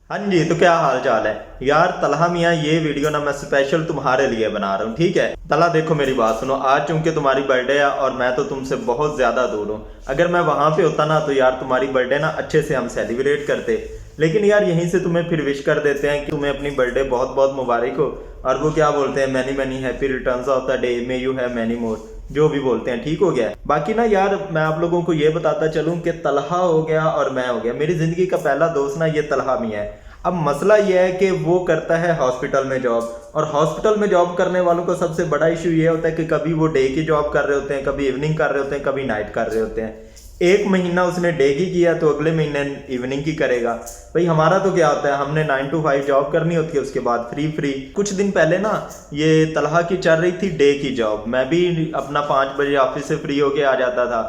हाँ जी, तो क्या हाल चाल है यार तलहा मियाँ। ये वीडियो ना मैं स्पेशल तुम्हारे लिए बना रहा हूँ, ठीक है। तला देखो मेरी बात सुनो, आज चूंकि तुम्हारी बर्थडे है और मैं तो तुमसे बहुत ज़्यादा दूर हूँ। अगर मैं वहाँ पे होता ना तो यार तुम्हारी बर्थडे ना अच्छे से हम सेलिब्रेट करते। लेकिन यार यहीं से तुम्हें फिर विश कर देते हैं कि तुम्हें अपनी बर्थडे बहुत बहुत मुबारक हो। और वो क्या बोलते हैं, many many happy returns of the day, may you have many more, जो भी बोलते हैं। ठीक हो गया। बाकी ना यार मैं आप लोगों को ये बताता चलूं कि तलहा हो गया और मैं हो गया, मेरी जिंदगी का पहला दोस्त ना ये तलहा मियाँ है। अब मसला यह है कि वो करता है हॉस्पिटल में जॉब, और हॉस्पिटल में जॉब करने वालों का सबसे बड़ा इशू ये होता है कि कभी वो डे की जॉब कर रहे होते हैं, कभी इवनिंग कर रहे होते हैं, कभी नाइट कर रहे होते हैं। एक महीना उसने डे की किया तो अगले महीने इवनिंग की करेगा। भाई हमारा तो क्या होता है, हमने 9 to 5 जॉब करनी होती है, उसके बाद फ्री फ्री। कुछ दिन पहले ना ये तलहा की चल रही थी डे की जॉब, मैं भी अपना 5 बजे ऑफिस से फ्री होके आ जाता था।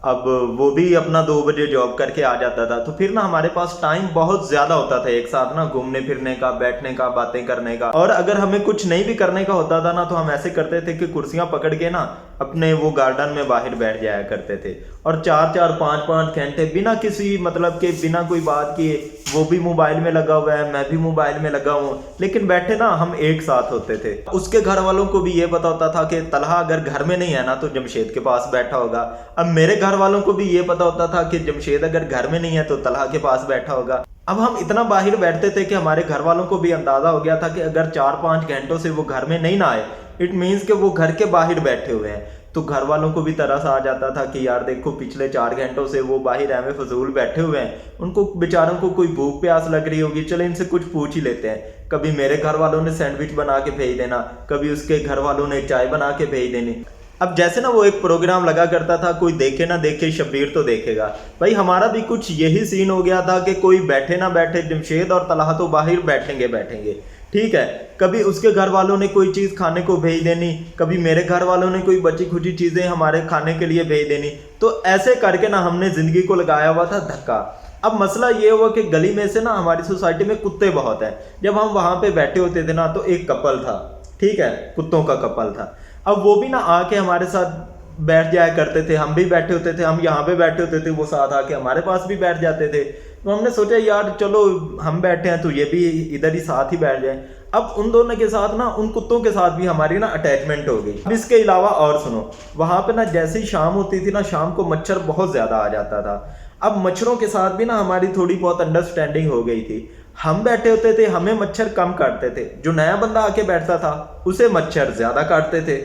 अब वो भी अपना 2 बजे जॉब करके आ जाता था, तो फिर ना हमारे पास टाइम बहुत ज्यादा होता था एक साथ ना घूमने फिरने का, बैठने का, बातें करने का। और अगर हमें कुछ नहीं भी करने का होता था ना तो हम ऐसे करते थे कि कुर्सियां पकड़ के ना अपने वो गार्डन में बाहर बैठ जाया करते थे। और 4 4 5 5 घंटे बिना किसी मतलब के, बिना कोई बात किए, वो भी मोबाइल में लगा हुआ है, मैं भी मोबाइल में लगा हूँ, लेकिन बैठे ना हम एक साथ होते थे। उसके घर वालों को भी ये पता होता था कि तलहा अगर घर में नहीं है ना तो जमशेद के पास बैठा होगा। अब मेरे घर वालों को भी ये पता होता था कि जमशेद अगर घर में नहीं है तो तलहा के पास बैठा होगा। अब हम इतना बाहर बैठते थे कि हमारे घर वालों को भी अंदाजा हो गया था कि अगर 4 5 घंटों से वो घर में नहीं ना आए, इट मीन्स कि वो घर के बाहर बैठे हुए हैं। तो घर वालों को भी तरस आ जाता था कि यार देखो पिछले 4 घंटों से वो बाहर एवं फजूल बैठे हुए हैं, उनको बेचारों को कोई भूख प्यास लग रही होगी, चले इनसे कुछ पूछ ही लेते हैं। कभी मेरे घर वालों ने सैंडविच बना के भेज देना, कभी उसके घर वालों ने चाय बना के भेज देनी। अब जैसे ना वो एक प्रोग्राम लगा करता था, कोई देखे ना देखे शब्बीर तो देखेगा। भाई हमारा भी कुछ यही सीन हो गया था कि कोई बैठे ना बैठे, जमशेद और तलहा तो बाहर बैठेंगे बैठेंगे, ठीक है। कभी उसके घर वालों ने कोई चीज़ खाने को भेज देनी, कभी मेरे घर वालों ने कोई बची खुची चीज़ें हमारे खाने के लिए भेज देनी। तो ऐसे करके ना हमने ज़िंदगी को लगाया हुआ था धक्का। अब मसला ये हुआ कि गली में से ना हमारी सोसाइटी में कुत्ते बहुत हैं। जब हम वहाँ पे बैठे होते थे ना तो एक कपल था, ठीक है, कुत्तों का कपल था। अब वो भी ना आके हमारे साथ बैठ जाया करते थे, हम भी बैठे होते थे, हम यहाँ पे बैठे होते थे, वो साथ आके हमारे पास भी बैठ जाते थे। तो हमने सोचा यार चलो हम बैठे हैं तो ये भी इधर ही साथ ही बैठ जाएं। अब उन दोनों के साथ ना उन कुत्तों के साथ भी हमारी ना अटैचमेंट हो गई। अब इसके अलावा और सुनो, वहां पे ना जैसे ही शाम होती थी ना, शाम को मच्छर बहुत ज्यादा आ जाता था। अब मच्छरों के साथ भी ना हमारी थोड़ी बहुत अंडरस्टैंडिंग हो गई थी। हम बैठे होते थे, हमें मच्छर कम काटते थे, जो नया बंदा आके बैठता था उसे मच्छर ज्यादा काटते थे।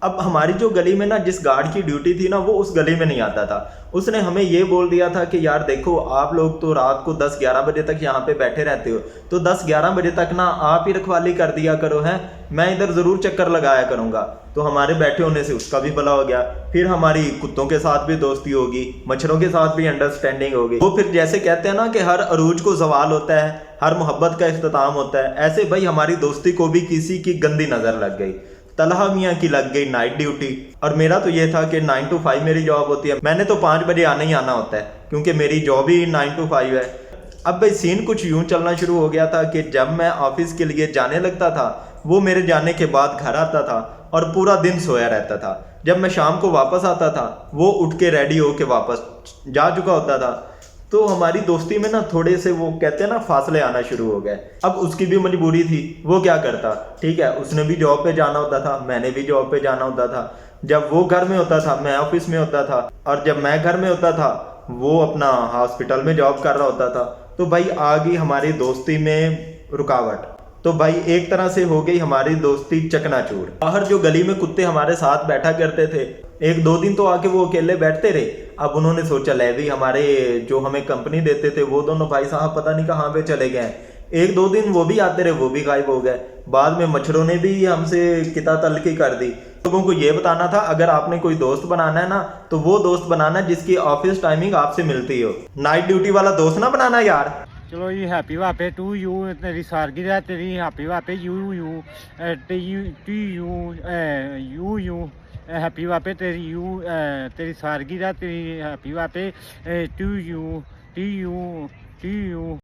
अब हमारी जो गली में ना जिस गार्ड की ड्यूटी थी ना वो उस गली में नहीं आता था। उसने हमें ये बोल दिया था कि यार देखो आप लोग तो रात को 10 11 बजे तक यहाँ पे बैठे रहते हो, तो 10 11 बजे तक ना आप ही रखवाली कर दिया करो, हैं मैं इधर जरूर चक्कर लगाया करूंगा। तो हमारे बैठे होने से उसका भी भला हो गया, फिर हमारी कुत्तों के साथ भी दोस्ती होगी, मच्छरों के साथ भी अंडरस्टैंडिंग होगी। वो फिर जैसे कहते हैं ना कि हर अरूज को जवाल होता है, हर मोहब्बत का इख्तिताम होता है, ऐसे भाई हमारी दोस्ती को भी किसी की गंदी नजर लग गई। तलहा मियाँ की लग गई नाइट ड्यूटी, और मेरा तो ये था कि 9 to 5 मेरी जॉब होती है, मैंने तो 5 बजे आना ही आना होता है क्योंकि मेरी जॉब ही 9 to 5 है। अब भाई सीन कुछ यूं चलना शुरू हो गया था कि जब मैं ऑफिस के लिए जाने लगता था, वो मेरे जाने के बाद घर आता था और पूरा दिन सोया रहता था। जब मैं शाम को वापस आता था वो उठ के रेडी होके वापस जा चुका होता था। तो हमारी दोस्ती में ना थोड़े से वो कहते हैं ना फासले आना शुरू हो गए। अब उसकी भी मजबूरी थी, वो क्या करता, ठीक है, उसने भी जॉब पे जाना होता था, मैंने भी जॉब पे जाना होता था। जब वो घर में होता था मैं ऑफिस में होता था, और जब मैं घर में होता था वो अपना हॉस्पिटल में जॉब कर रहा होता था। तो भाई आ गई हमारी दोस्ती में रुकावट। तो भाई एक तरह से हो गई हमारी दोस्ती चकनाचूर। बाहर जो गली में कुत्ते हमारे साथ बैठा करते थे, 1 2 दिन तो आके वो अकेले बैठते रहे। अब उन्होंने सोचा ले भी हमारे जो हमें कंपनी देते थे वो दोनों भाई साहब पता नहीं कहाँ पे चले गए। 1 2 दिन वो भी आते रहे, वो भी गायब हो गए। बाद में मच्छरों ने भी हमसे किता तलखी कर दी। लोगों को ये बताना था अगर आपने कोई दोस्त बनाना है ना तो वो दोस्त बनाना जिसकी ऑफिस टाइमिंग आपसे मिलती हो, नाइट ड्यूटी वाला दोस्त ना बनाना यार। चलो जी हैप्पी बर्थडे टू यू, तेरी सालगिरह तेरी, happy birthday you you to you to you you you happy birthday तेरी यू, तेरी सालगिरह तेरी, happy birthday to you to you to you.